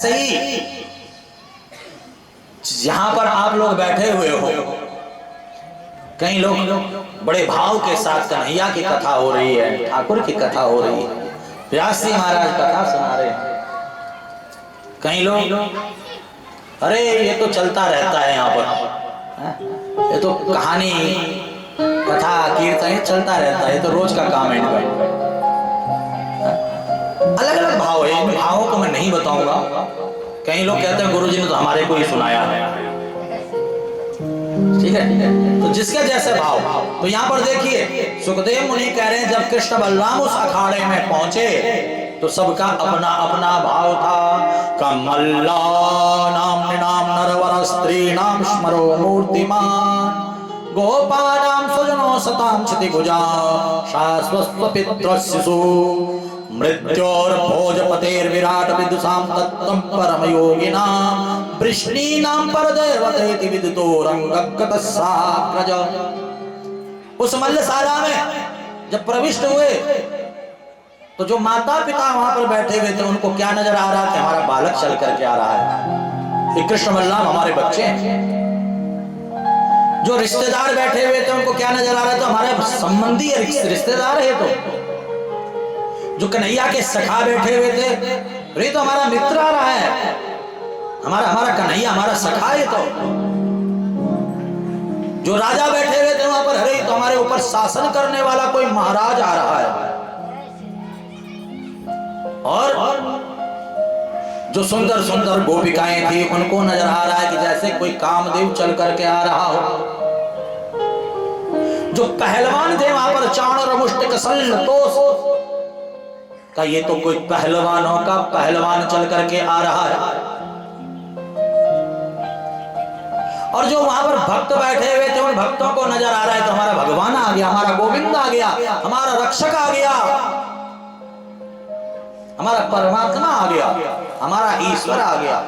सही जहां पर आप लोग बैठे हुए हो, कई लोग बड़े भाव के साथ कन्हैया की कथा हो रही है, ठाकुर की कथा हो रही है, व्यास जी महाराज कथा सुना रहे हैं। कई लोग अरे ये तो चलता रहता है यहाँ पर, ये तो कहानी कथा कीर्तन चलता रहता है, ये तो रोज का काम है। अलग अलग भाव है, इन भावों को मैं नहीं बताऊंगा। कई लोग कहते हैं गुरुजी ने तो हमारे को ही सुनाया है, ठीक है, तो जिसके जैसे भाव। तो यहाँ पर देखिए सुखदेव मुनि कह रहे हैं जब कृष्ण बलराम उस अखाड़े में पहुंचे तो सबका अपना अपना भाव था। कमल्ला नाम नरवर स्त्री नाम स्मरो मूर्तिमान गोपानां सुजनो सतां क्षितिभुजा शाश्वत पितृशिशु मृत्योर भोजपतेर्विराट विदुषां तत्त्वं परमयोगिनां वृष्णीनां परदेवतेति विदितो रंगगतस्साग्रज। उस मल्लसारा में जब प्रविष्ट हुए तो जो माता पिता वहां पर बैठे हुए थे उनको क्या नजर आ रहा था? हमारा बालक चल करके आ रहा है, ये कृष्ण बलराम हमारे बच्चे हैं। जो रिश्तेदार बैठे हुए थे उनको क्या नजर आ रहा था? हमारे संबंधी रिश्तेदार है। तो जो कन्हैया के सखा बैठे हुए थे, अरे तो हमारा मित्र आ रहा है, हमारा कन्हैया हमारा सखा है। तो जो राजा बैठे हुए थे वहां पर, अरे तो हमारे ऊपर शासन करने वाला कोई महाराज आ रहा है। और जो सुंदर सुंदर गोपिकाएं थी उनको नजर आ रहा है कि जैसे कोई कामदेव चल करके आ रहा हो। जो पहलवान थे वहां पर चाणूर मुष्टिक सल्ल तोष का, ये तो कोई पहलवानों का पहलवान चल करके आ रहा है। और जो वहां पर भक्त बैठे हुए थे उन भक्तों को नजर आ रहा है तो हमारा भगवान आ गया, हमारा गोविंद आ गया, हमारा रक्षक आ गया, हमारा परमात्मा आ गया, हमारा ईश्वर आ गया।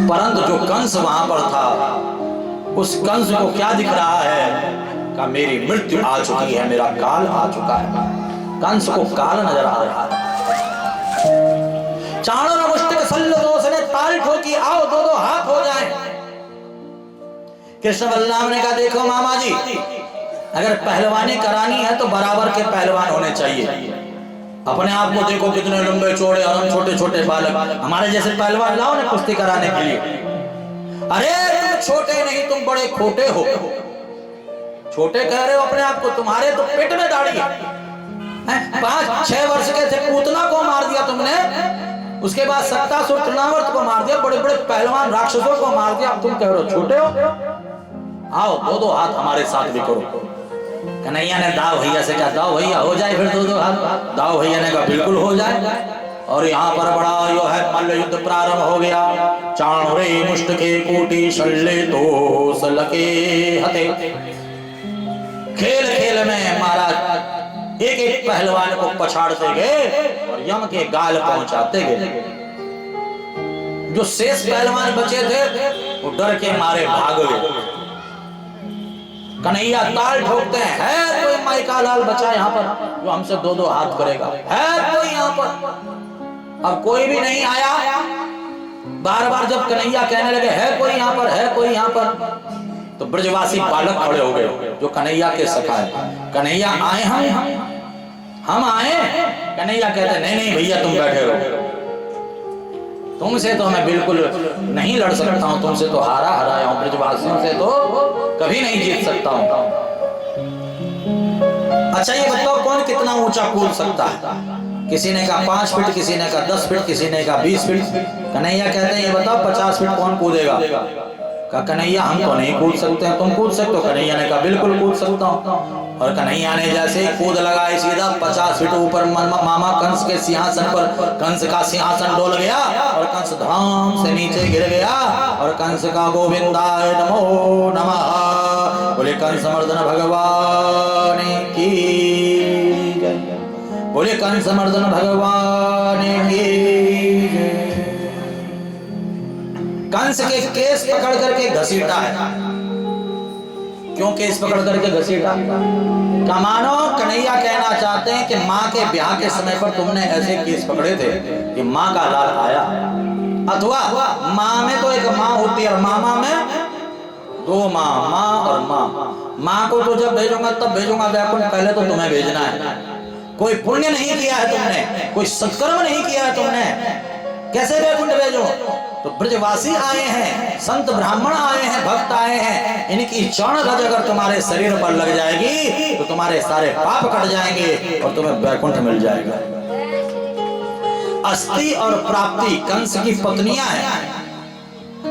परंतु जो कंस वहां पर था उस कंस को क्या दिख रहा है? का मेरी मृत्यु आ चुकी है, मेरा काल आ चुका है। कंस को काल नजर आ रहा है। चाणूर मुष्टिक सल्ल दोष ने ताल ठोकी, आओ दो दो हाथ हो जाए। कृष्ण बलराम ने कहा देखो मामा जी, अगर पहलवानी करानी है तो बराबर के पहलवान होने चाहिए। अपने आप को देखो कितने लंबे चौड़े और हम छोटे छोटे बालक, हमारे जैसे पहलवान लाओ ना कुश्ती कराने के लिए। अरे तुम छोटे नहीं, तुम बड़े खोटे हो। छोटे कह रहे हो अपने आप को, तुम्हारे तो पेट में दाढ़ी है। 5-6 वर्ष के थे पूतना को मार दिया तुमने, उसके बाद सत्तासुर तृणावर्त को मार दिया, बड़े बड़े पहलवान राक्षसों को मार दिया, तुम कह रहे हो छोटे हो। आओ दो दो हाथ हमारे साथ भी करो। कन्हैया ने दाव भैया से कहा दाव भैया हो जाए फिर दो दो हाथ। दाव भैया ने कहा बिल्कुल हो जाए। और यहाँ पर बड़ा यो है मल्ल युद्ध प्रारंभ हो गया। चाणूरे मुष्टिके कोटि शल्ले तोष लके हते। खेल खेल में महाराज एक एक पहलवान को पछाड़ते गए और यम के गाल पहुंचाते गए। जो शेष पहलवान बचे थे वो डर के मारे भाग गए। कन्हैया ताल ठोकते हैं, है कोई माई का लाल बचा यहाँ पर जो हमसे दो दो हाथ करेगा? है कोई यहाँ पर? अब कोई भी नहीं आया। बार बार जब कन्हैया कहने लगे है कोई यहाँ पर, है कोई यहाँ पर, तो ब्रजवासी बालक खड़े हो गए जो कन्हैया के सखा है। कन्हैया आए हम आए। कन्हैया कहते नहीं नहीं भैया तुम बैठे रहो, तुमसे तो मैं बिल्कुल नहीं लड़ सकता हूं, तुमसे तो हारा हराया हूं, ब्रजवासियों से तो कभी नहीं जीत सकता हूं। अच्छा ये बताओ कौन कितना ऊंचा कूद सकता है? किसी ने कहा 5 फीट, किसी ने कहा 10 फीट, किसी ने कहा 20 फीट। कन्हैया कहते हैं ये बताओ 50 फीट कौन कूदेगा? कहा कन्हैया हम तो नहीं कूद सकते हैं, तुम कूद सकते हो? कन्हैया ने कहा बिल्कुल कूद सकता हूँ। और कन्हैया ने जैसे ही कूद लगाए सीधा 50 फीट ऊपर मामा कंस के सिंहासन पर, कंस का सिंहासन डोल गया और कंस धाम से नीचे गिर गया। और कंस का गोविंदाय नमो नमः बोले कंस मर्दन भगवान की जय, बोले कंस मर्दन भगवान की जय। कंस के केस पकड़ करके घसीटा है। क्यों केस पकड़ करके घसीटा? का मानो कन्हैया कहना चाहते हैं कि माँ के ब्याह के समय पर तुमने ऐसे केस पकड़े थे कि माँ का लाल आया, अथवा माँ में तो एक माँ होती है और मामा में दो माँ, माँ और माँ। माँ को तो जब भेजूंगा तब भेजूंगा वैकुंठ, पहले तो तुम्हें भेजना है। कोई पुण्य नहीं किया है तुमने, कोई सत्कर्म नहीं किया है तुमने, कैसे वैकुंठ भेजो? तो ब्रजवासी आए हैं, संत ब्राह्मण आए हैं, भक्त आए हैं, इनकी चरण रज अगर तुम्हारे शरीर पर लग जाएगी तो तुम्हारे सारे पाप कट जाएंगे और तुम्हें वैकुंठ मिल जाएगा। अस्थि और प्राप्ति कंस की पत्नियां हैं,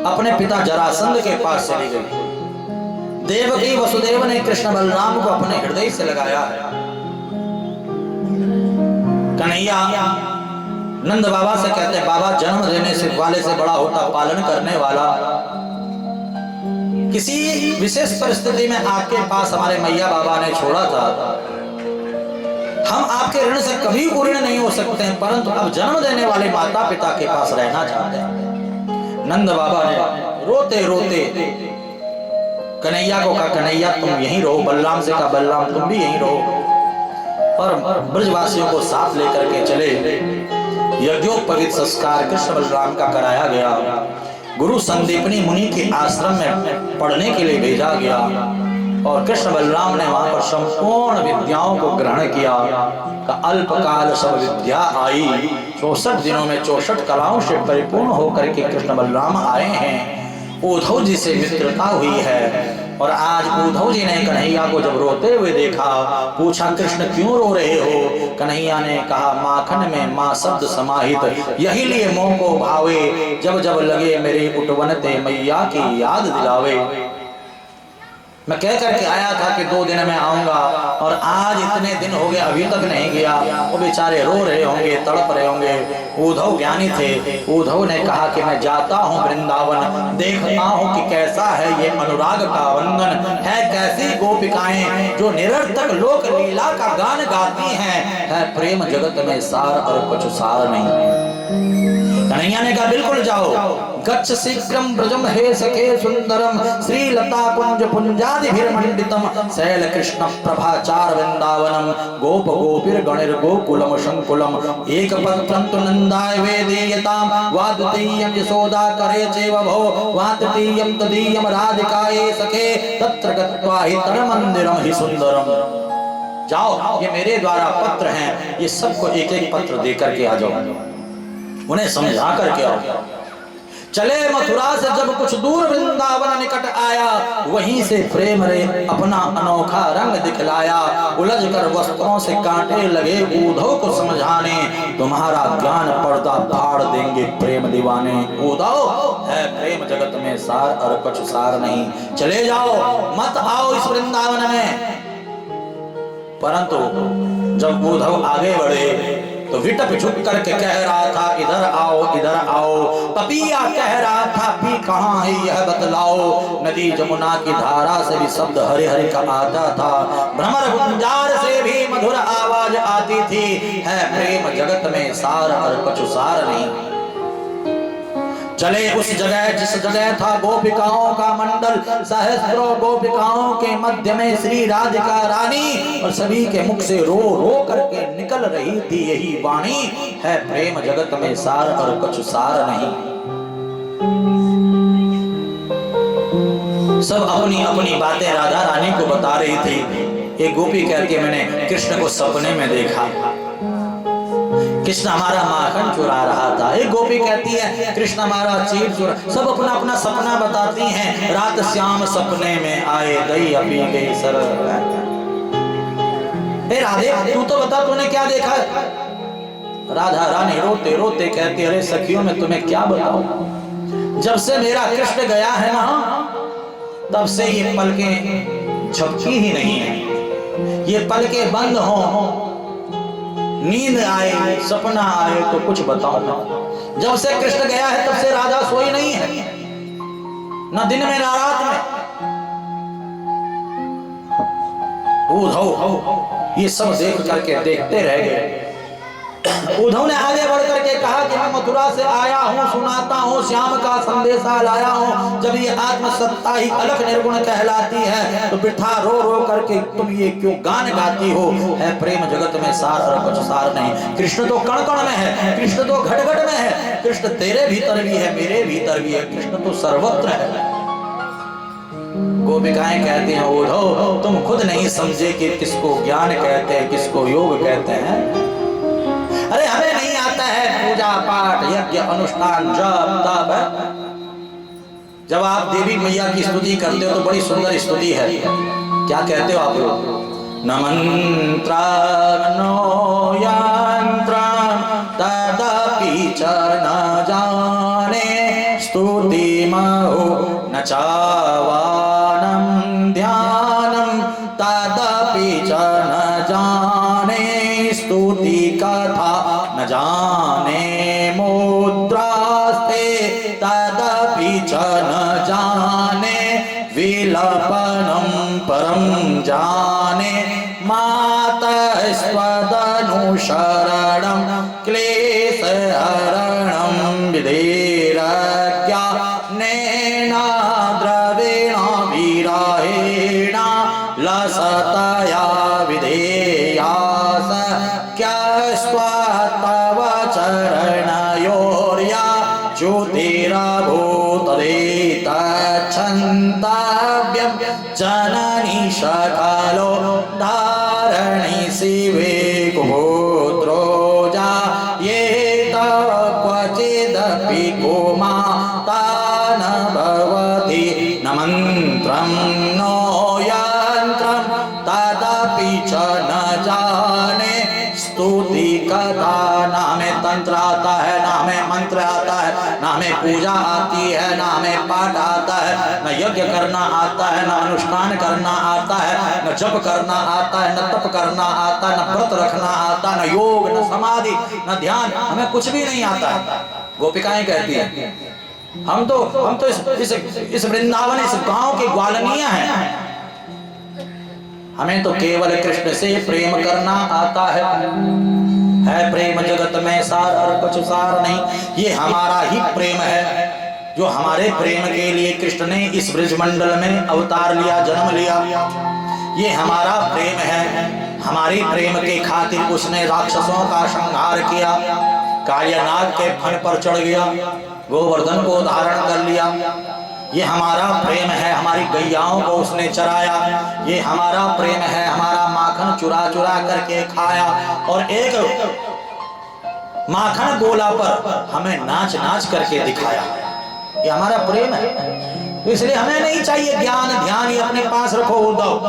अपने पिता जरासंध के पास चली गई। देवकी वसुदेव ने कृष्ण बलराम को अपने हृदय से लगाया है। कन्हैया नंद बाबा से कहते हैं, बाबा जन्म देने से वाले से बड़ा होता पालन करने वाला, किसी विशेष परिस्थिति में आपके पास हमारे मैया बाबा ने छोड़ा था। हम आपके ऋण से कभी ऋण नहीं हो सकते हैं, परंतु अब जन्म देने वाले माता पिता के पास रहना चाहते हैं। नंद बाबा ने रोते रोते कन्हैया को कहा, कन्हैया तुम यहीं रहो। बलराम से कहा, बलराम तुम भी यहीं रहो। और ब्रजवासियों को साथ लेकर के चले। यज्ञोपवीत संस्कार कृष्ण बलराम का कराया गया। गुरु संदीपनी मुनि के आश्रम में पढ़ने के लिए भेजा गया और कृष्ण बलराम ने वहां पर संपूर्ण विद्याओं को ग्रहण किया। का अल्पकाल सब विद्या आई, 64 दिनों में 64 कलाओं से परिपूर्ण होकर के कृष्ण बलराम आए हैं। उद्धव जी से मित्रता हुई है और आज उद्धव जी ने कन्हैया को जब रोते हुए देखा, पूछा कृष्ण क्यों रो रहे हो? कन्हैया ने कहा, माखन में माँ शब्द समाहित, यही लिए मोह को भावे, जब जब लगे मेरे उठवनते मैया की याद दिलावे। मैं कह करके आया था कि 2 दिन में आऊंगा और आज इतने दिन हो गए अभी तक नहीं गया। वो बेचारे रो रहे होंगे, तड़प रहे होंगे। उद्धव ज्ञानी थे। उद्धव ने कहा कि मैं जाता हूँ वृंदावन, देखता हूँ कि कैसा है ये अनुराग का बंधन है, कैसी गोपिकाएं जो निरर्थक लोक लीला का गान गाती हैं, है प्रेम जगत में सार और कुछ सार नहीं। कन्हैया ने कहा बिल्कुल जाओ। गच्छ शीघ्रम ब्रजम हे सखे सुंदरम, श्री लता कुंज पुंजादिभिर्मंडितम, शैल कृष्ण प्रभाचार वृंदावनम, गोप गोपीर गणिर गोकुलम शंकुलम, एक पत्रं तु नंदाय वेदीयताम, वा द्वितीयं यशोदा करे चैव भो, वा तृतीयं तदीयं राधिकाये सखे, तत्र गत्वा हि तन्मंदिरम हि सुंदरम। जाओ, ये मेरे द्वारा पत्र हैं, ये सबको एक एक पत्र दे करके आ जाओ, उन्हें समझा करके आओ। चले मथुरा से जब कुछ दूर वृंदावन निकट आया, वहीं से प्रेम रे अपना अनोखा रंग दिखलाया। उलझ कर वस्त्रों से कांटे लगे उद्धव को समझाने, तुम्हारा ज्ञान पर्दा फाड़ देंगे प्रेम दीवाने। उद्धव है प्रेम जगत में सार और कुछ सार नहीं, चले जाओ, मत आओ इस वृंदावन में। परंतु जब उद्धव आगे बढ़े तो विटप झुक करके कह रहा था, इधर आओ इधर आओ। पपिया कह रहा था, पी कहाँ है यह बतलाओ। नदी जमुना की धारा से भी शब्द हरे हरे का आता था, भ्रमर गुंजार से भी मधुर आवाज आती थी, है प्रेम जगत में सार और कुछ सार नहीं। चले उस जगह जिस जगह था गोपिकाओं का मंडल, सहस्त्रों गोपिकाओं के मध्य में श्री राधिका रानी, और सभी के मुख से रो रो करके निकल रही थी यही वाणी, है प्रेम जगत में सार और कुछ सार नहीं। सब अपनी अपनी बातें राधा रानी को बता रही थी। एक गोपी कहती है, मैंने कृष्ण को सपने में देखा, कृष्ण हमारा माखन चुरा रहा था। एक गोपी कहती है, कृष्ण हमारा चीर चुरा। सब अपना अपना सपना बताती हैं। रात श्याम सपने में आए, दही अभी गई सर। राधे तू तो बता, तूने क्या देखा? राधा रानी रोते रोते कहती, अरे सखियों में तुम्हें क्या बताऊं, जब से मेरा कृष्ण गया है ना, तब से ये पलकें झपकी ही नहीं है। ये पलकें बंद हो, नींद आए, सपना आए तो कुछ बताओ ना। जब से कृष्ण गया है तब से राधा सोई नहीं है, न दिन में न रात में। उद्धव ये सब देख करके देखते रह गए। उद्धव ने आगे बढ़ करके कहा कि मैं मथुरा से आया हूँ, सुनाता हूँ, श्याम का संदेशा लाया हूँ। जब ये आत्मसत्ता ही अलख निर्गुण कहलाती है तो बिठा रो रो करके तुम ये क्यों गान गाती हो? है प्रेम जगत में सार और कुछ सार नहीं। कृष्ण तो कण कण में है, कृष्ण तो घट घट में है, कृष्ण तेरे भीतर भी है, मेरे भीतर भी है, कृष्ण तो सर्वत्र है। गोपिकाएं कहती हैं उद्धव तुम खुद नहीं समझे कि किसको ज्ञान कहते हैं, किसको योग कहते हैं। अरे हमें नहीं आता है पूजा पाठ यज्ञ अनुष्ठान जप तप। जब आप देवी मैया की स्तुति करते हो तो बड़ी सुंदर स्तुति है। क्या कहते हो आप लोग? न मंत्र नो यंत्र तदपि च न जाने स्तुति महो न चावानम ध्यानम तदपि च न जाने स्तुति कथा न जाने मुद्रास्ते तदपि च न जाने विलपनम परम जाने मातः स्वदनुशरणं क्लेशहरणं विधेरज्ञा नेना द्रवेण विरहेण लसतया विधेयास क्यस्त्वतव चरणयोर्या ज्योतिरभूतदेतच्छन्तव्यं जननी सकलो धारणी शिवे कुपुत्रोजा ये क्वचिदपि कुमाता न भवति न मन्त्रं नो यन्त्रं तदपि च न जाने स्तुति कथा। ना हमें तंत्र आता है, ना हमें मंत्र आता है, ना हमें पूजा आती है, ना हमें पाठ आता है, न यज्ञ करना आता है, न अनुष्ठान करना आता है, न जप करना आता है, न तप करना आता है, न व्रत रखना आता है, न योग, न समाधि, न ध्यान, हमें कुछ भी नहीं आता है। गोपिकाएं कहती है हम तो इस वृंदावन इस गांव के ग्वालनिया हैं, हमें तो केवल कृष्ण से प्रेम करना आता है प्रेम जगत में सार और कुछ सार नहीं। ये हमारा ही प्रेम है, जो हमारे प्रेम के लिए कृष्ण ने इस ब्रजमंडल में अवतार लिया, जन्म लिया। ये हमारा प्रेम है, हमारी प्रेम के खातिर उसने राक्षसों का संहार किया, कालियानाग के फन पर चढ़ गया, गोवर्धन को धारण कर लिया। ये हमारा प्रेम है, हमारी गैयाओं को उसने चराया। ये हमारा प्रेम है, हमारा माखन चुरा चुरा करके खाया और एक माखन गोला पर हमें नाच नाच करके दिखाया। ये हमारा प्रेम है, तो इसलिए हमें नहीं चाहिए ज्ञान ध्यान, ये अपने पास रखो उद्धव।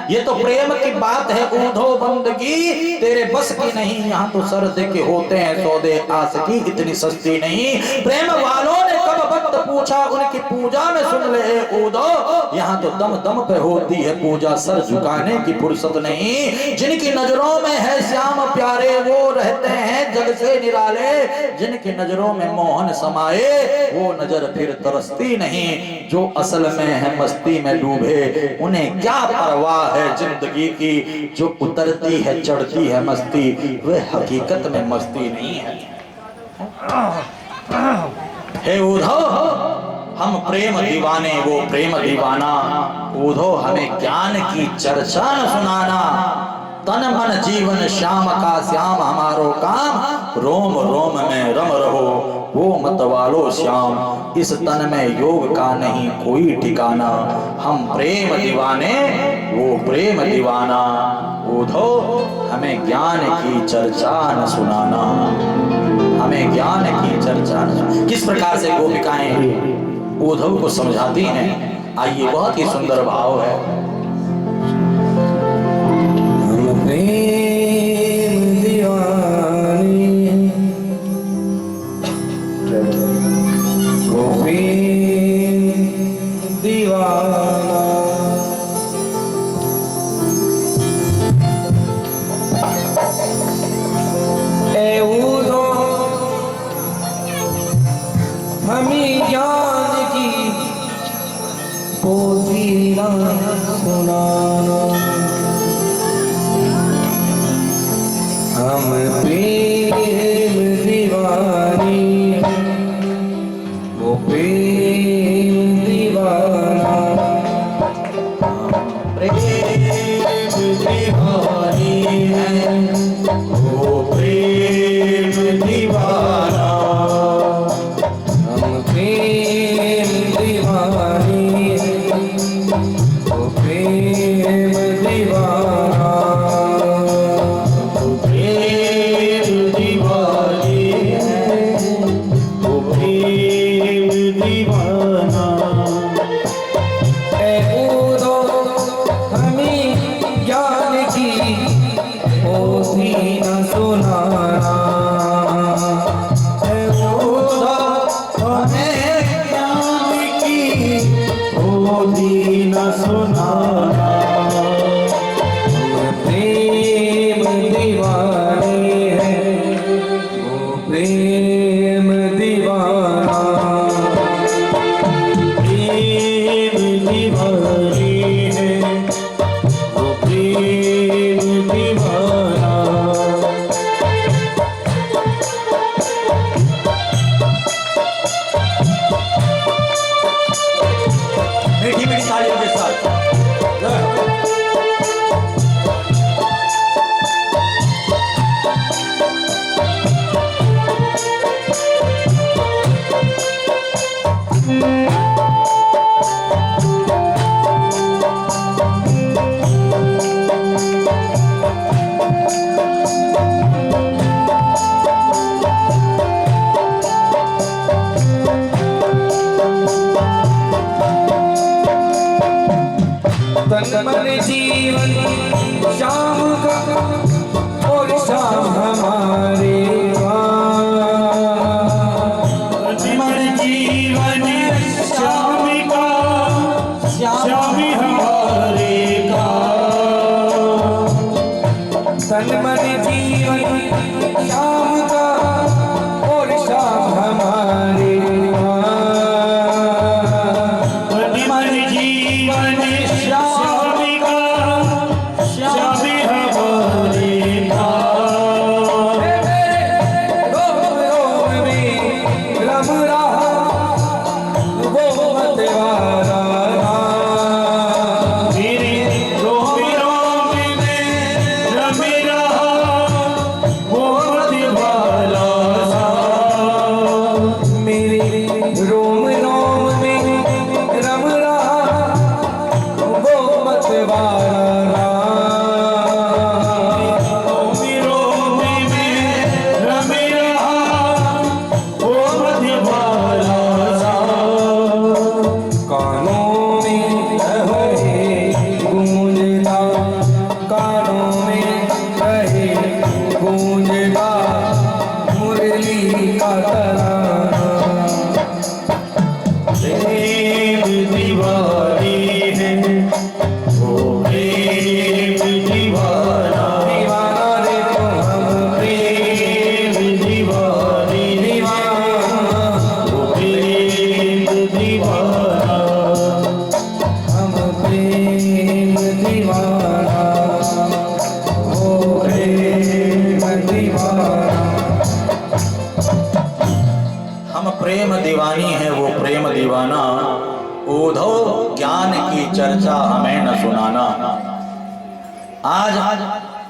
ये तो प्रेम की बात है उद्धव, बंदगी तेरे बस की नहीं। यहाँ तो सर के होते हैं सौदे, आस की इतनी सस्ती नहीं। प्रेम वालों ने कब वक्त पूछा, उनकी पूजा में सुन ले उद्धव। यहाँ तो दम दम पे होती है पूजा, सर झुकाने की फुर्सत नहीं। जिनकी नजरों में है श्याम प्यारे वो रहते हैं जग से निराले, जिनकी नजरों में मोहन समाये वो नजर फिर तरसती नहीं। जो असल में है मस्ती में डूबे उन्हें क्या परवाह है जिंदगी की, जो उतरती है चढ़ती है मस्ती वे हकीकत में मस्ती नहीं है। हे उद्धव हम प्रेम दीवाने वो प्रेम दीवाना, उद्धव हमें ज्ञान की चर्चा न सुनाना। तन मन जीवन श्याम का श्याम हमारो काम, रोम रोम में रम रहो वो मत वालो श्याम। इस तन में योग का नहीं कोई ठिकाना, हम प्रेम दीवाने वो प्रेम दीवाना। उद्धव हमें ज्ञान की चर्चा न सुनाना, हमें ज्ञान की चर्चा न। किस प्रकार से गोपिकाएं उद्धव को समझाती हैं, आइए बहुत ही सुंदर भाव है। प्रेम दीवानी वो प्रेम दीवाना, ए उद्धव हमें ज्ञान की पोथी ना सुनाना। दीवानी वो प्रेम दीवाना प्रेम दीवानी है वो प्रेम दीवाना। हम प्रेम दीवानी वो प्रेम दीवाना वो प्रेम दीवानी है वो प्रेम दीवाना। ऐ बूढ़ो हमें ज्ञान की पोथी न सुनाना। ऐ बूढ़ो हमें ज्ञान की पोथी न सुनाना। हम प्रेम दीवाने हैं वो प्रेम दीवाना। प्रेम दीवानी है वो प्रेम दीवाना। मीठी मीठी तालियों के साथ तन मन जीवन शाम का और शाम हमारे मन जीवन श्याम का श्याम हमारे का। तन मन जीवन शाम का और शाम हमारे मन जीवन श्याम का श्याम हमारे का। रोम रोम में रम रहा वो मतवाला मेरे रोम रोम में रम रहा वो मतवाला सा। मेरे रोम रोम में रम रहा वो मतवाला। रोम रोम में रम रहा वो मतवाला सा। कानों में रहे गूंजता कानों में रहे गूंजता मुरली का तराना। प्रेम दीवानी है वो प्रेम दीवाना। दीवाना रे तो हम प्रेम दीवानी दीवाना वो प्रेम दीवाना। हम प्रेम दीवाना वो प्रेम दीवाना। हम प्रेम दीवानी है वो प्रेम दीवाना। उद्धव ज्ञान की चर्चा हमें न सुनाना। आज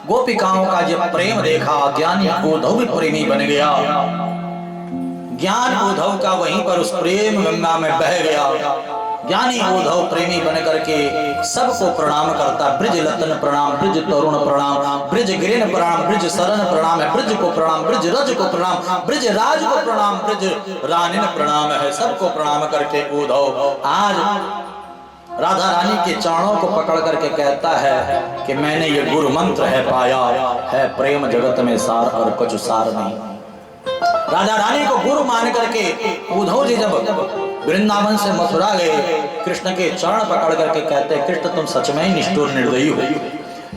गोपिकाओं का जब प्रेम देखा ज्ञानी उद्धव भी प्रेमी बन गया। ज्ञान उद्धव का वहीं पर उस प्रेम गंगा में बह गया। ज्ञानी उद्धव प्रेमी बन करके सबको प्रणाम करता। ब्रिज लतन प्रणाम, ब्रिज तरुण प्रणाम, ब्रिज गिरिन प्रणाम, ब्रिज सरन प्रणाम है। ब्रिज को प्रणाम, ब्रिज रज को प्रणाम, ब्रिज राज को प्रणाम, ब्रिज रानिन प्रणाम है। सबको प्रणाम करके उद्धव आज राधा रानी के चरणों को पकड़ करके कहता है कि मैंने ये गुरु मंत्र है पाया है, प्रेम जगत में सार और कुछ सार नहीं। राधा रानी को गुरु मान करके उद्धव जी जब वृंदावन से मथुरा गए, कृष्ण के चरण पकड़ करके कहते हैं कृष्ण तुम सच में ही निष्ठुर निर्दयी हो,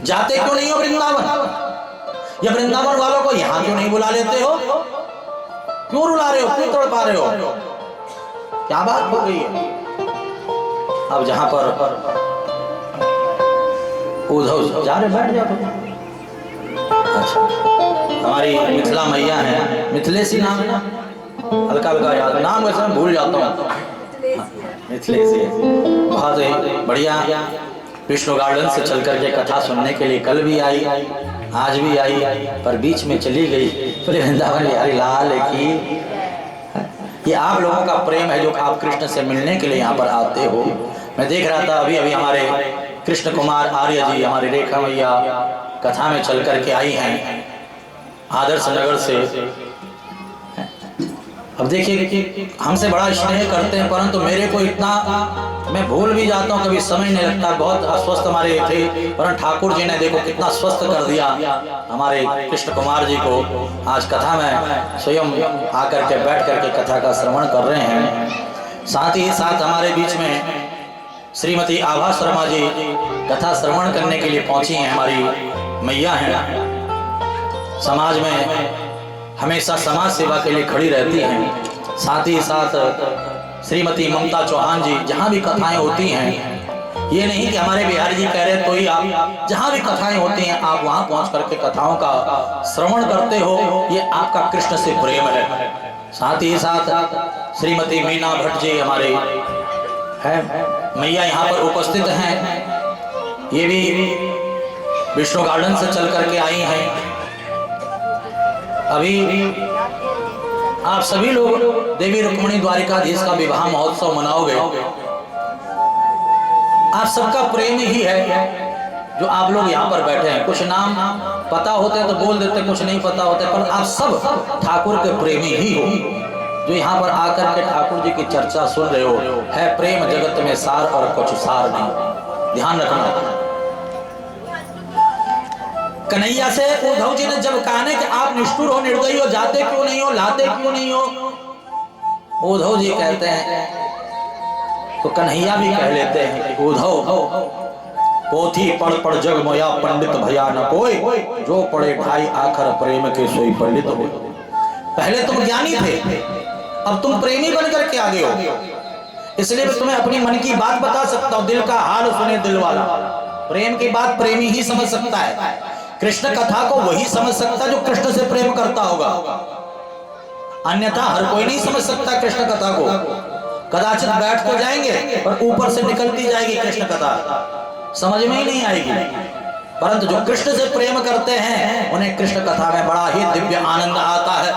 जाते क्यों नहीं हो वृंदावन? या वृंदावन वालों को यहाँ क्यों नहीं बुला लेते हो? क्यों रुला रहे हो, क्यों तड़पा रहे हो? क्या बात हो गई है? अब जहां पर उद्धव जा रहे, बैठ जाओ। अच्छा हमारी मिथिला मैया है, मिथिलेशी नाम है ना, हल्का हल्का याद नाम वैसे मैं भूल जाता हूँ, मिथिलेशी। बहुत ही बढ़िया विष्णु गार्डन से चल करके कथा सुनने के लिए कल भी आई, आज भी आई, पर बीच में चली गई। बोले वृंदावन बिहारी लाल की। ये आप लोगों का प्रेम है जो आप कृष्ण से मिलने के लिए यहाँ पर आते हो। मैं देख रहा था अभी अभी हमारे कृष्ण कुमार आर्य जी, हमारी रेखा मैया कथा में चल करके आई हैं आदर्श नगर से। अब देखिए कि हमसे बड़ा स्नेह करते हैं, परंतु मेरे को इतना मैं भूल भी जाता हूँ, कभी समय नहीं लगता। बहुत अस्वस्थ हमारे थे, परंतु ठाकुर जी ने देखो कितना स्वस्थ कर दिया हमारे कृष्ण कुमार जी को। आज कथा में स्वयं आकर के बैठ करके कथा का श्रवण कर रहे हैं। साथ ही साथ हमारे बीच में श्रीमती आभा शर्मा जी कथा श्रवण करने के लिए पहुंची हैं। हमारी मैया हैं, समाज में हमेशा समाज सेवा के लिए खड़ी रहती हैं। साथ ही साथ श्रीमती ममता चौहान जी, जहाँ भी कथाएं होती हैं, ये नहीं कि हमारे बिहारी जी कह रहे तो ही आप, जहाँ भी कथाएं होती हैं आप वहाँ पहुँच करके कथाओं का श्रवण करते हो, ये आपका कृष्ण से प्रेम है। साथ ही साथ श्रीमती मीना भट्ट जी हमारे है मैया यहाँ पर उपस्थित हैं, ये भी विष्णु गार्डन से चल करके आई हैं। अभी आप सभी लोग देवी रुक्मिणी द्वारिकाधीश का विवाह महोत्सव मनाओगे। आप सबका प्रेम ही है जो आप लोग यहाँ पर बैठे हैं। कुछ नाम पता होते तो बोल देते, कुछ नहीं पता होते, पर आप सब ठाकुर के प्रेमी ही हो जो यहाँ पर आकर के ठाकुर जी की चर्चा सुन रहे हो। है प्रेम जगत में सार और कुछ सार नहीं, ध्यान रखना। कन्हैया से उद्धव जी ने जब कहा कि आप निष्ठुर हो, निर्दयी हो, जाते क्यों नहीं हो, लाते क्यों नहीं हो, उद्धव जी कहते हैं तो कन्हैया भी कह लेते हैं कि उद्धव पोथी पढ़ पढ़ जग मोया पंडित भया न कोई, जो पढ़े भाई आखर प्रेम के सोई पंडित हो। पहले तुम ज्ञानी थे, अब तुम प्रेमी बन करके आगे हो, इसलिए मैं तुम्हें अपनी मन की बात बता सकता हूँ। दिल का हाल सुने दिल वाला, प्रेम की बात प्रेमी ही समझ सकता है। कृष्ण कथा को वही समझ सकता जो कृष्ण से प्रेम करता होगा, अन्यथा हर कोई नहीं समझ सकता कृष्ण कथा को। कदाचित बैठ तो जाएंगे पर ऊपर से निकलती जाएगी कृष्ण कथा, समझ में ही नहीं आएगी। परंतु जो कृष्ण से प्रेम करते हैं उन्हें कृष्ण कथा में बड़ा ही दिव्य आनंद आता है।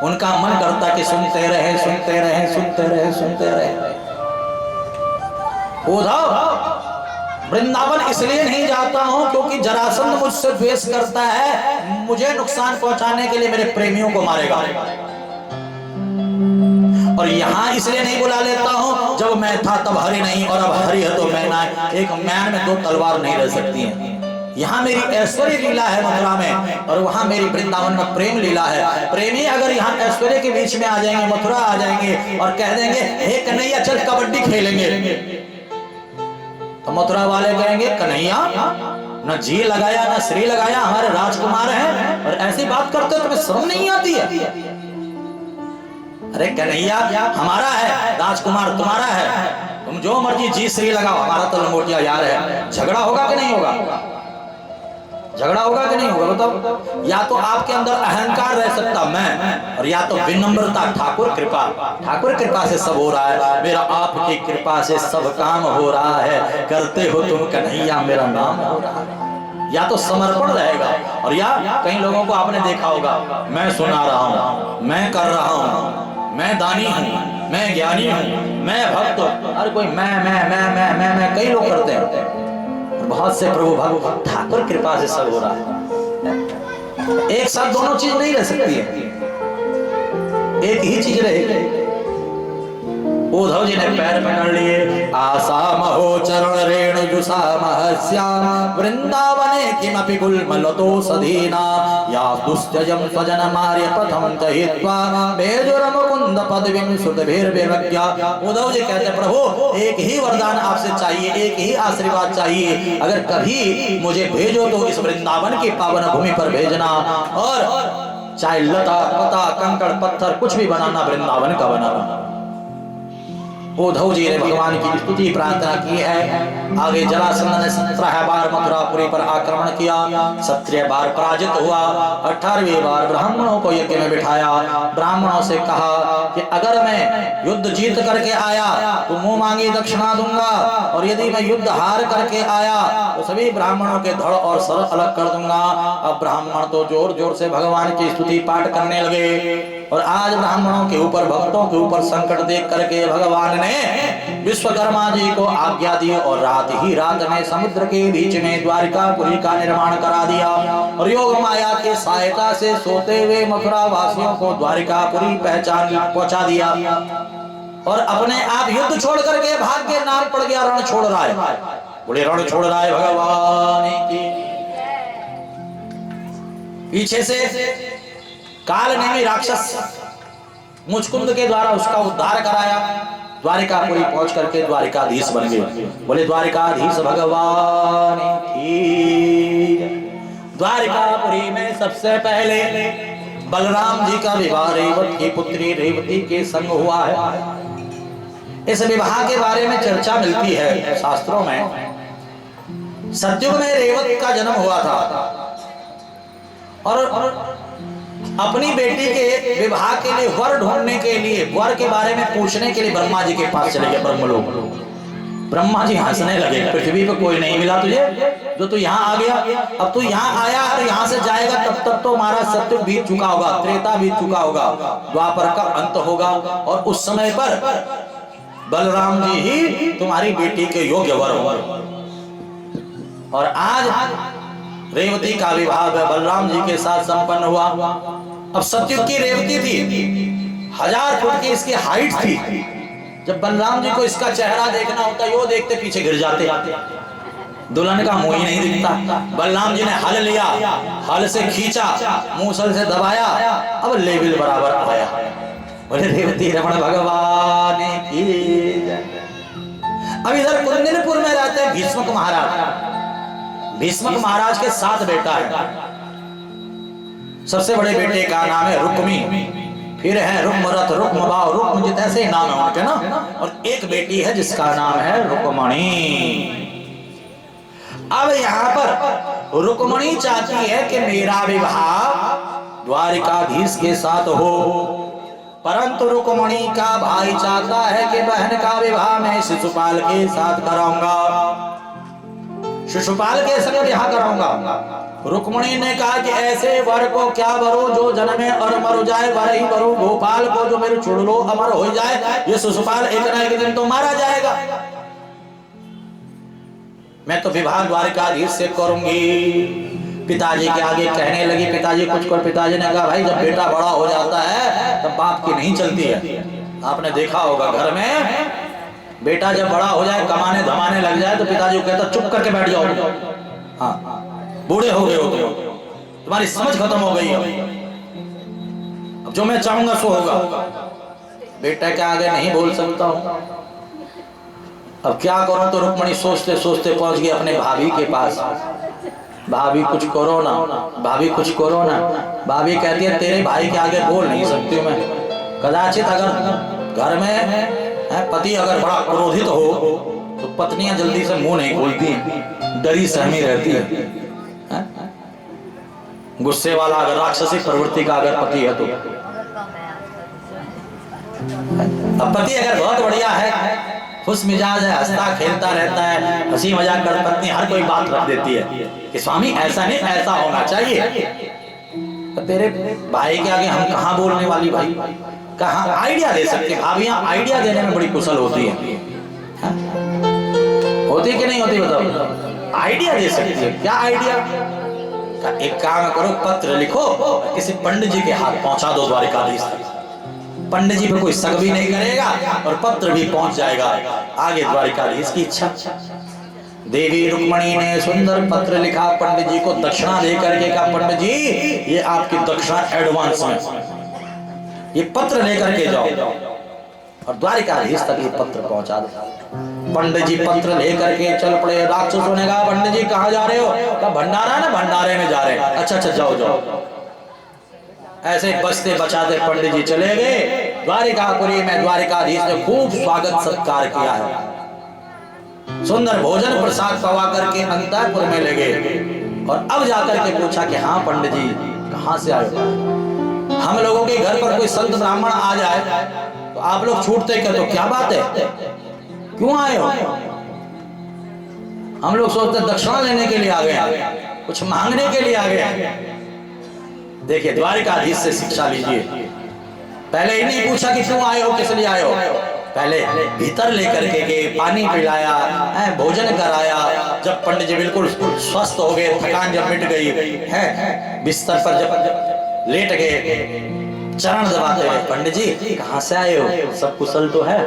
उनका मन करता कि सुनते रहे सुनते रहे सुनते रहे सुनते रहे। उद्धव वृंदावन इसलिए नहीं जाता हूं क्योंकि जरासंध मुझसे द्वेष करता है, मुझे नुकसान पहुंचाने के लिए मेरे प्रेमियों को मारेगा। और यहां इसलिए नहीं बुला लेता हूं, जब मैं था तब हरि नहीं और अब हरि है तो मैं ना। एक मैन में दो तलवार नहीं रह सकती हैं। यहाँ मेरी ऐश्वर्य लीला है मथुरा में, और वहां मेरी वृंदावन में प्रेम लीला है। प्रेमी अगर यहाँ ऐश्वर्य के बीच में आ जाएंगे, मथुरा आ जाएंगे और कह देंगे हे कन्हैया चल कबड्डी खेलेंगे, तो मथुरा वाले कहेंगे कन्हैया न जी लगाया न श्री लगाया, हमारे राजकुमार हैं और ऐसी बात करते तुम्हें शर्म नहीं आती है? अरे कन्हैया हमारा है, राजकुमार तुम्हारा है, तुम जो मर्जी जी श्री लगाओ, हमारा तो लंगोटिया यार है। झगड़ा होगा कि नहीं होगा? झगड़ा होगा कि नहीं होगा बताओ? या तो आपके अंदर अहंकार रह सकता मैं, और या तो विनम्रता। ठाकुर कृपा, ठाकुर कृपा से सब हो रहा है, मेरा आपकी कृपा से सब काम हो रहा है, करते हो तुम कन्हैया मेरा नाम हो रहा है। या तो समर्पण रहेगा, और या कई लोगों को आपने देखा होगा मैं सुना रहा हूँ, मैं कर रहा हूँ, मैं दानी हूँ, मैं ज्ञानी हूँ, मैं भक्त हूँ। हर कोई मैं कई लोग करते हैं। बहुत से प्रभु भक्त ठाकुर कृपा से सब हो रहा है। एक साथ दोनों चीज नहीं रह सकती है, एक ही चीज रहेगी। उद्धव जी ने पैर पकड़ लिए। आशा महो चरण रेणु जुषा महस्याम वृंदावने किमपि गुल्मलतो सधीना या दुस्त्यजं स्वजन मार्य पथम तहित्वा बेजुर मुकुंद पदवीं सुतभिर्विवज्ञा। उद्धव जी कहते हैं प्रभु एक ही वरदान आपसे चाहिए, एक ही आशीर्वाद चाहिए। अगर कभी मुझे भेजो तो इस वृंदावन की पावन भूमि पर भेजना, और चाहे लता पता कंकड़ पत्थर कुछ भी बनाना वृंदावन का बनाना। उद्धव जी ने भगवान की स्तुति प्रार्थना की है। आगे जरासंध ने 17 बार मथुरापुरी पर आक्रमण किया, 17 बार पराजित हुआ। 18वीं बार ब्राह्मणों को यज्ञ में बिठाया, ब्राह्मणों से कहा कि अगर मैं युद्ध जीत करके आया तो मुंह मांगी दक्षिणा दूंगा, और यदि मैं युद्ध हार करके आया तो सभी ब्राह्मणों के धड़ और सर अलग कर दूंगा। अब ब्राह्मण तो जोर जोर से भगवान की स्तुति पाठ करने लगे, और आज ब्राह्मणों के ऊपर, भक्तों के ऊपर संकट देख करके भगवान ने विश्वकर्मा जी को आज्ञा दी, और रात ही रात में समुद्र के बीच में द्वारिकापुरी का निर्माण करा दिया, और योग माया की सहायता से सोते हुए मथुरा वासियों को द्वारिकापुरी पहुंचा दिया। और अपने आप युद्ध छोड़ करके भाग के नाम पड़ गया रण छोड़ रहा है, बोले रण छोड़ रहा है भगवान की। पीछे से काल नेमी राक्षस मुचकुंद के द्वारा उसका उद्धार कराया, द्वारिकापुरी पहुंच करके द्वारिकाधीश बन गए। बोले द्वारिकाधीश भगवान की। द्वारिकापुरी में सबसे पहले बलराम जी का विवाह रेवती की पुत्री रेवती के संग हुआ है। इस विवाह के बारे में चर्चा मिलती है शास्त्रों में। सतयुग में रेवती का जन्म हुआ था, और अपनी बेटी के विवाह के लिए वर ढूंढने के लिए, वर के बारे में पूछने के लिए ब्रह्मा जी के पास चले गए ब्रह्मलोक। ब्रह्मा जी हंसने लगे, पृथ्वी पे कोई नहीं मिला तुझे, जो तू यहाँ आ गया। अब तू यहाँ आया और यहाँ से जाएगा तब तक तो हमारा सत्युग बीत चुका होगा, त्रेता बीत चुका होगा, द्वापर का अंत होगा, और उस समय पर बलराम जी ही तुम्हारी बेटी के योग्य वर होंगे। और आज रेवती का विवाह बलराम जी के साथ संपन्न हुआ। अब सतयुग की रेवती थी, 1000 फुट की इसकी हाइट थी। जब बलराम जी को इसका चेहरा देखना होता, यो देखते पीछे गिर जाते, दुल्हन का मुंह ही नहीं दिखता। बलराम जी ने हल लिया, हल से खींचा, मूसल से दबाया, अब लेवल बराबर आया। बोले रेवती रमण भगवान की। अब इधर कुंदनपुर में रहते हैं भीष्मक महाराज। भीष्मक महाराज के 7 बेटा है। सबसे बड़े बेटे का नाम है रुक्मी, फिर है रुक्मरथ, रुक्मबाव, रुक्मजित, ऐसे नाम है उनके ना। और एक बेटी है जिसका नाम है रुक्मणी। अब यहाँ पर रुक्मणी चाहती है कि मेरा विवाह द्वारिकाधीश के साथ हो, परंतु रुक्मणी का भाई चाहता है कि बहन का विवाह मैं शिशुपाल के साथ कराऊंगा, शिशुपाल के संग विवाह कराऊंगा। रुक्मणी ने कहा कि ऐसे वर को क्या वरो जो जन्मे और मर जाए, वर ही वरो गोपाल को जो मेरे छुड़ लो अमर हो जाए। ये शिशुपाल एक न एक दिन तो मारा जाएगा, मैं तो विवाह द्वारिकाधीश से करूंगी। पिताजी के आगे कहने लगी, पिताजी कुछ कर। पिताजी ने कहा भाई जब बेटा बड़ा हो जाता है तब बाप की नहीं चलती है। आपने देखा होगा घर में बेटा जब बड़ा हो जाए, कमाने धमाने लग जाए, तो पिताजी को कहता चुप करके बैठ जाओ, हाँ बूढ़े हो गए हो तुम्हारी समझ खत्म हो गई, अब जो मैं चाहूंगा सो होगा। बेटा के आगे नहीं बोल सकता हूं, अब क्या करूं। तो रुक्मणी सोचते सोचते पहुंच गई अपने भाभी के पास। भाभी कुछ करो ना, भाभी कुछ करो ना। भाभी कहती है तेरे भाई के आगे बोल नहीं सकती मैं। कदाचित अगर घर में पति अगर बड़ा क्रोधित हो तो पत्नियां जल्दी से मुंह नहीं खोलती, डरी सहमी रहती है। गुस्से वाला अगर राक्षसी प्रवृत्ति का अगर पति है तो, अब पति अगर बहुत बढ़िया है, खुश मिजाज है, हंसता खेलता रहता है, हंसी मजाक कर, पत्नी हर कोई बात रख देती है कि स्वामी ऐसा नहीं ऐसा होना चाहिए। तो तेरे भाई के आगे हम कहाँ बोलने वाली भाई, कहाँ आइडिया दे सकते। भाभियां आइडिया देने में बड़ी कुशल होती है, होती कि नहीं होती बताओ। आइडिया दे सकती है, क्या आइडिया। एक काम करो, पत्र लिखो, किसी पंडित जी के हाथ पहुंचा दो द्वारिकाधीश तक। पंडित जी पे कोई शक भी नहीं करेगा और पत्र भी पहुंच जाएगा आगे द्वारिकाधीश की इच्छा। देवी रुक्मणी ने सुंदर पत्र लिखा, पंडित जी को दक्षिणा देकर के कहा पंडित जी ये आपकी दक्षिणा एडवांस में, ये पत्र लेकर के जाओ। और द्वारिकाधीश तक ये पत्र पहुंचा दो। पंडित जी पत्र लेकर के चल पड़े। राक्षसों ने कहा पंडित जी कहाँ जा रहे हो? कहा भंडारा ना, भंडारे में जा रहे हैं। अच्छा अच्छा जाओ जाओ। ऐसे बचते बचाते पंडित जी चले गए द्वारिकापुरी में द्वारिकाधीश ने खूब स्वागत सत्कार किया है। सुंदर भोजन प्रसाद पवा करके अंतःपुर में ले गए और अब जाकर के पूछा कि हाँ पंडित जी कहाँ से आए हो? हम लोगों के घर पर कोई संत ब्राह्मण आ जाए तो आप लोग छूटते क्या? तो क्या बात है, क्यों आए हो? हम लोग सोचते दक्षिणा लेने के लिए आ गए, कुछ मांगने के लिए आ गए। देखिए द्वारिकाधीश से शिक्षा लीजिए। पहले ही नहीं पूछा कि क्यों आए हो, किस लिए आए हो, पहले भीतर लेकर के गए, पानी पिलाया, भोजन कराया। जब पंडित जी बिल्कुल स्वस्थ हो गए, थकान जब मिट गई है, बिस्तर पर जब लेट गए, चरण दबाते हुए पंडित जी कहाँ से आए हो, सब कुशल तो है?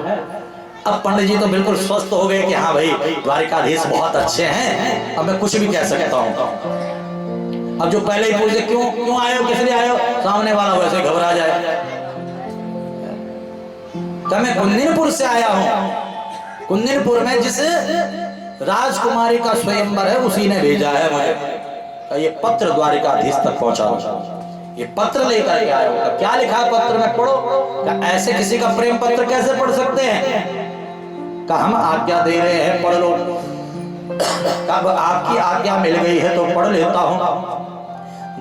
अब पंडित जी तो बिल्कुल स्वस्थ हो गए कि हाँ भाई द्वारिकाधीश बहुत अच्छे हैं, अब मैं कुछ भी कह सकता हूँ। अब जो पहले ही पूछे क्यों आए हो, किस लिए आए हो, सामने वाला वैसे घबरा जाए। क्या मैं कुंदनपुर से आया हूँ, कुंदनपुर में जिस राजकुमारी का स्वयंवर है उसी ने भेजा है मुझे। ये पत्र द्वारिकाधीश तक पहुंचा, ये पत्र लेकर के आया होगा। क्या लिखा है पत्र में, पढ़ो। क्या ऐसे किसी का प्रेम पत्र कैसे पढ़ सकते हैं? का हम आज्ञा दे रहे हैं, पढ़ लो। कब आपकी आज्ञा मिल गई है तो पढ़ लेता हूं।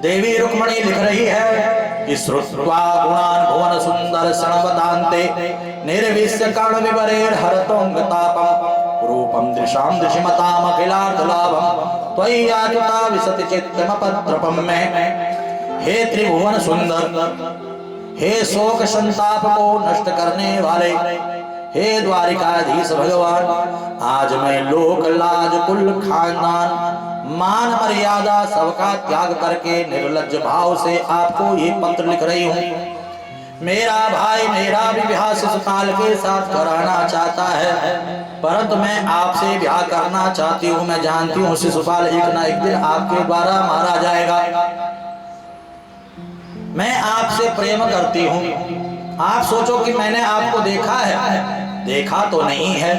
देवी रुक्मणी लिख रही है कि श्रुत्वा गुणान भुवन सुंदर सणवदान्ते निर्विश्य कर्ण विवरेण हरतोंगतापम रूपम दृशाम दृशिमताम अखिलार्धलाभम त्वयि आजुता विसति चित्तम पत्रपम में। हे त्रिभुवन सुंदर, हे शोक संताप को नष्ट करने वाले, हे द्वारिकाधीश भगवान, आज मैं लोक लाज कुल खानदान मान मर्यादा सबका त्याग करके निर्लज्ज भाव से आपको ये पत्र लिख रही हूँ। मेरा भाई मेरा भी ब्याह शिशुपाल के साथ कराना चाहता है, परंतु मैं आपसे ब्याह करना चाहती हूँ। मैं जानती हूँ शिशुपाल एक ना एक दिन आपके द्वारा मारा जाएगा। मैं आपसे प्रेम करती हूँ। आप सोचो कि मैंने आपको देखा है, देखा तो नहीं है।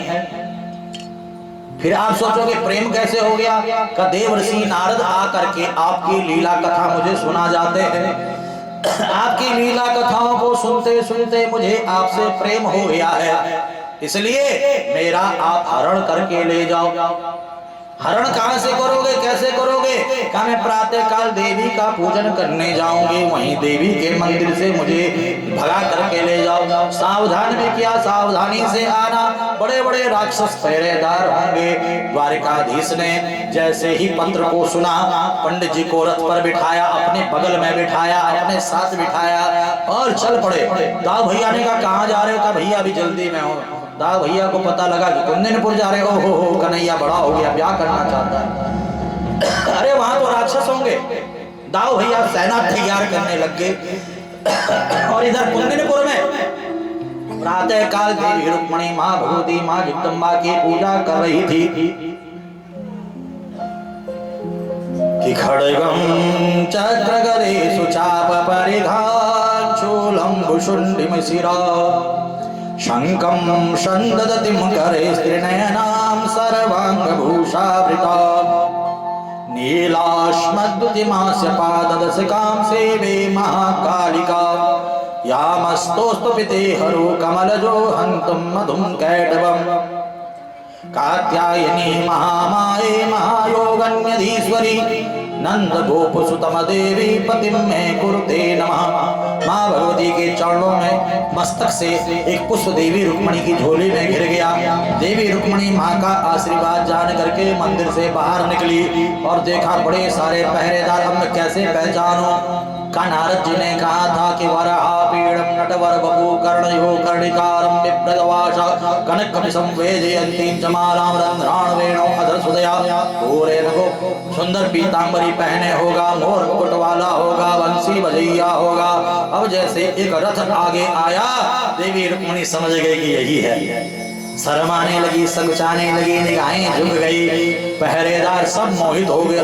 फिर आप सोचोगे प्रेम कैसे हो गया? का देवर्षि नारद आकर के आपकी लीला कथा मुझे सुना जाते हैं। आपकी लीला कथाओं को सुनते सुनते मुझे आपसे प्रेम हो गया है, इसलिए मेरा आप हरण करके ले जाओ। हरण कहां से करोगे, कैसे करोगे? का मैं प्रातः काल देवी का पूजन करने जाऊंगी, वहीं देवी के मंदिर से मुझे भगा करके ले जाओ। सावधान में किया, सावधानी से आना, बड़े बड़े राक्षस पहरेदार होंगे। द्वारिकाधीश ने जैसे ही पत्र को सुना, पंडित जी को रथ पर बिठाया, अपने बगल में बिठाया, अपने साथ बिठाया और चल पड़े। दाऊ भैया ने कहा कहाँ जा रहे हो? का भैया अभी जल्दी में हो। दाऊ भैया को पता लगा कि कुंदनपुर जा रहे हो, कन्हैया बड़ा हो गया, ब्याह करना चाहता है। अरे वहां तो राक्षस होंगे। दाऊ भैया सेना तैयार करने लग गए और इधर कुंदनपुर में प्रातः काल देवी रुक्मणी माँ भगवती माँ जगदम्बा की पूजा कर रही थी कि खड्गम चक्र गदे सुचाप परिधान शूलं भुशुंडिम शिरा शंकं संददतिं करे स्त्रीनयनां सर्वांगभूषावृता नीलाश्मद्युतिमास्य पाददशकां सेवे महाकालिका यामस्तोस्तु पिते हरो कमलजो हन्तुं मधुं कैटवम् कात्यायनी महामाये महायोगन्यधीश्वरी नंद गोपसुतम देवी पतिम में कुरुते नमः। माँ भगवती के चरणों में मस्तक से एक पुष्प देवी रुक्मणी की झोली में गिर गया। देवी रुक्मणी माँ का आशीर्वाद जान करके मंदिर से बाहर निकली और देखा बड़े सारे पहरेदार। अब मैं कैसे पहचानूं? का नारद जी ने कहा था कि वराह पीड़म नटवर बपू कर्णयो कर्णिकारम विप्रदवाश कनक संवेदयन्तीं जमालां रंध्राण वेणो अधर सुदया। पूरे रघु सुंदर पीतांबरी पहने होगा, मोर मुकुट वाला होगा, बंसी बजैया होगा। अब जैसे एक रथ आगे आया, देवी रुक्मणी समझ गई कि यही है। शर्माने लगी, संचाने लगी, निगाहें झुक गई। पहरेदार सब मोहित हो गए।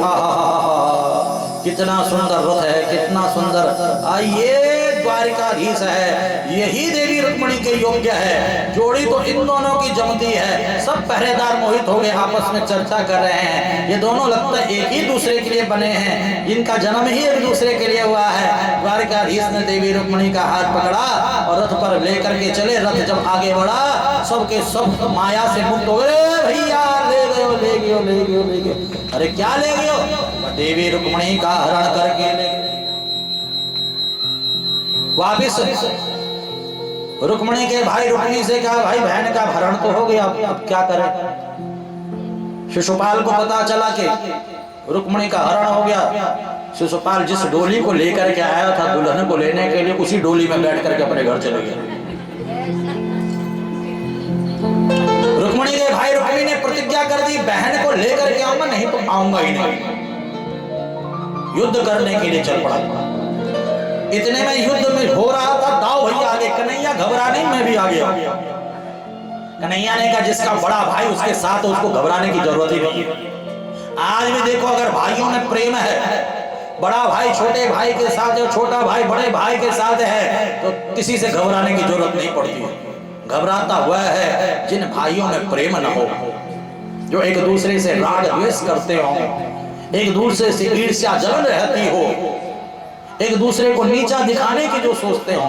कितना सुंदर रथ है, कितना सुंदर। आइए द्वारिकाधीश है, यही देवी रुक्मिणी के योग्य है। जोड़ी तो इन दोनों की जमती है। सब पहरेदार मोहित हो गए, आपस में चर्चा कर रहे हैं। ये दोनों लगता है एक ही दूसरे के लिए बने हैं, इनका जन्म ही एक दूसरे के लिए हुआ है। द्वारिकाधीश ने देवी रुक्मिणी का हाथ पकड़ा और रथ पर लेकर के चले। रथ जब आगे बढ़ा, सबके सब माया से मुक्त हो गए। भैया ले गयो, ले गयो, ले गयो, ले गयो। अरे क्या ले गयो? देवी रुक्मिणी का हरण करके ले गए। वापिस रुक्मिणी के भाई रुक्मिणी से कहा, भाई बहन का हरण तो हो गया, अब क्या करें? शिशुपाल को पता चला कि रुक्मिणी का हरण हो गया। शिशुपाल जिस डोली को लेकर के आया था दुल्हन को लेने के लिए, उसी डोली में बैठ करके अपने घर चले गए। रुक्मिणी के भाई रुक्मिणी ने प्रतिज्ञा कर दी, बहन को लेकर के आऊंगा, नहीं तो आऊंगा ही नहीं। युद्ध करने के लिए चल पड़ा। इतने में युद्ध में हो रहा था, दाव भैया आगे, कन्हैया घबरा नहीं, मैं भी आ गया। कन्हैया ने कहा जिसका बड़ा भाई उसके साथ, उसको घबराने की जरूरत ही नहीं है। आज भी देखो, अगर भाइयों में प्रेम है, बड़ा भाई छोटे भाई के साथ है, छोटा भाई बड़े भाई के साथ है, तो किसी से घबराने की जरूरत नहीं पड़ती है। घबराता हुआ है जिन भाइयों में प्रेम न हो, जो एक दूसरे से राग द्वेष करते हो, एक दूसरे से ईर्ष्या जलन रहती हो, एक दूसरे को नीचा दिखाने की जो सोचते हो।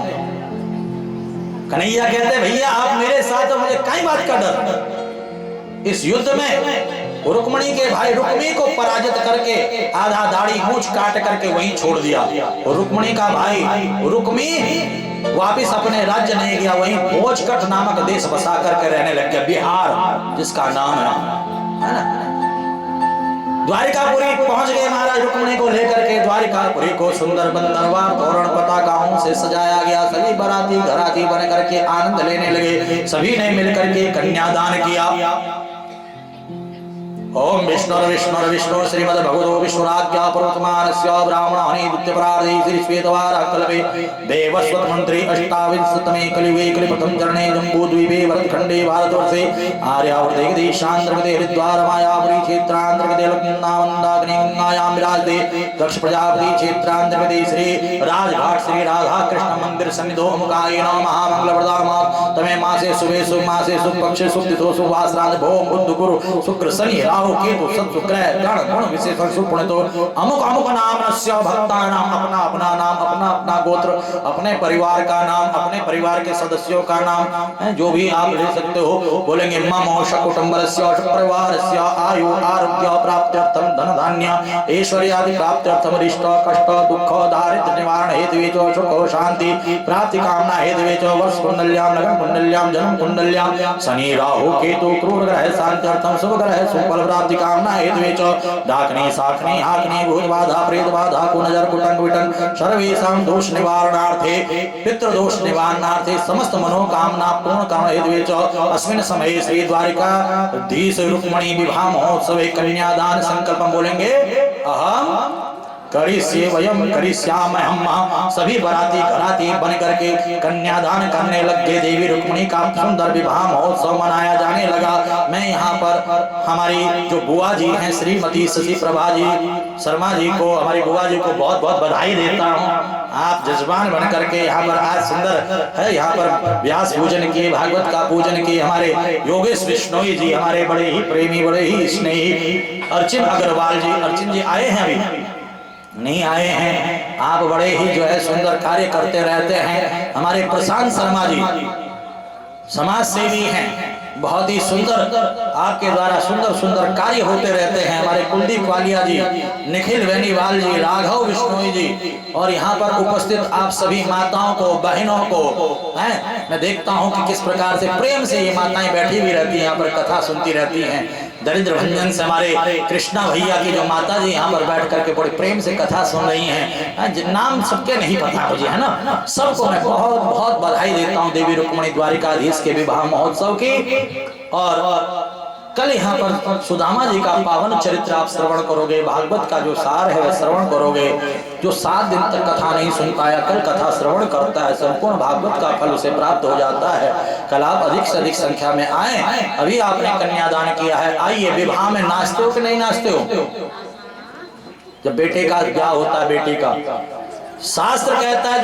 कन्हैया कहते भैया आप मेरे साथ हो, मुझे कई बात का डर। इस युद्ध में रुक्मिणी के भाई रुक्मी को पराजित करके आधा दाढ़ी मूंछ काट करके वहीं छोड़ दिया। और रुक्मिणी का भाई रुक्मी वापिस अपने राज्य नहीं गया, वहीं भोजकट नामक देश बसा करके रहने लग गया, बिहार जिसका नाम है ना। द्वारिकापुरी पहुंच गए महाराज रुक्मिणी को लेकर के। द्वारिकापुरी को सुंदर बंदरवार तोरण पताकाओं से सजाया गया। सभी बाराती घराती बन करके आनंद लेने लगे। सभी ने मिलकर के कन्यादान किया। ओम विष्णु विष्णु विष्णु श्रीमद भगवतो विष्णुराज्ञा पर्वतमानस्य ब्राह्मणानि द्वितीयपरार्धे श्री श्वेतवार कल्पे देवस्वत मंत्री अष्टाविंशतमे कलियुगे कलिप्रथम चरणे जम्बूद्वीपे भरतखंडे भारतवर्षे आर्यावर्ते देशांतर्गते हरिद्वार मायापुरी क्षेत्रांतर्गते लग्नावंदाग्नि गंगायां विराजते दक्ष प्रजापति क्षेत्रांतर्गते श्री राजघाट श्री राधा कृष्ण मंदिर सन्निधो मुकायेन महामंगलप्रदामा तमे मासे शुभे शुभ मासे शुभ पक्षे शुभ तिथो शुभ वासरांत भोम बुध गुरु शुक्र शनि केतु सत्सु ग्रह गण गुण विशेषण सुपुणितो अमुक अमुक नाम नस्य भक्तानाम, अपना अपना नाम, अपना अपना गोत्र, अपने परिवार का नाम, अपने परिवार के सदस्यों का नाम, जो भी आप ले सकते हो। बोलेंगे मम सकुटुंबस्य परिवारस्य आयु आरोग्य प्राप्त्यर्थम धन धान्य ऐश्वर्यादि प्राप्त्यर्थम रिष्ट कष्ट दुख दारिद्र्य निवारण हेतुवे च सुख शांति प्राप्ति कामना हेतुवे च वर्ष कुंडल्यां लगन कुंडल्यां जन्म कुंडल्यां शनि राहु केतु क्रूर ग्रह शांत्यर्थम शुभ ग्रह सुफल प्राप्ति कामना हेतुवे च डाकनी साकनी हाकनी भूत बाधा प्रेत बाधा कुनजर कुटंग विटंग सर्वेषां दोष निवारणार्थे पितृ दोष निवारणार्थे समस्त मनोकामना पूर्ण करण हेतुवे च अस्मिन् समये श्री द्वारिकाधीश रुक्मिणी विवाह महोत्सवे कन्यादान संकल्प बोलेंगे अहम करिष्ये वयम करिष्यामः हम। सभी बराती घराती बन करके कन्यादान करने लग गए। देवी रुक्मिणी का सुंदर विवाह महोत्सव मनाया जाने लगा। मैं यहाँ पर हमारी जो बुआ जी हैं श्रीमती शशि प्रभा जी शर्मा जी को, हमारी बुआ जी को बहुत बहुत बधाई देता हूँ। आप जजमान बन करके यहाँ पर आज सुंदर है, यहाँ पर व्यास पूजन किए, भागवत का पूजन किए। हमारे योगेश बिश्नोई जी, हमारे बड़े ही प्रेमी, बड़े ही स्नेही अर्चिन अग्रवाल जी, अर्चिन जी आए हैं अभी नहीं आए हैं। आप बड़े ही जो है सुंदर कार्य करते रहते हैं। हमारे प्रशांत शर्मा जी समाज सेवी हैं, बहुत ही सुंदर आपके द्वारा सुंदर सुंदर कार्य होते रहते हैं। हमारे कुलदीप वालिया जी, निखिल बेनीवाल जी, राघव बिश्नोई जी और यहाँ पर उपस्थित आप सभी माताओं को, बहनों को हैं, मैं देखता हूँ कि किस प्रकार से प्रेम से ये माताएं बैठी हुई रहती हैं, यहाँ पर कथा सुनती रहती हैं। दरिद्र भंजन से हमारे कृष्णा भैया की जो माता जी यहाँ पर बैठ करके बड़े प्रेम से कथा सुन रही हैं। नाम सबके नहीं पता मुझे, है ना। सबको मैं बहुत बहुत बधाई देता हूँ देवी रुक्मिणी द्वारिकाधीश के विवाह महोत्सव की। और कल यहाँ पर सुदामा जी का पावन चरित्र आप श्रवण करोगे, भागवत का जो सार है वह श्रवण करोगे। जो 7 दिन तक कथा नहीं सुन पाया, कल कथा श्रवण करता है, संपूर्ण भागवत का फल उसे प्राप्त हो जाता है। कल आप अधिक से अधिक संख्या में आए। अभी आपने कन्यादान किया है, आइए। विवाह में नाचते हो कि नहीं नाचते हो? जब बेटे का ब्याह होता है, बेटी का, शास्त्र कहता है जो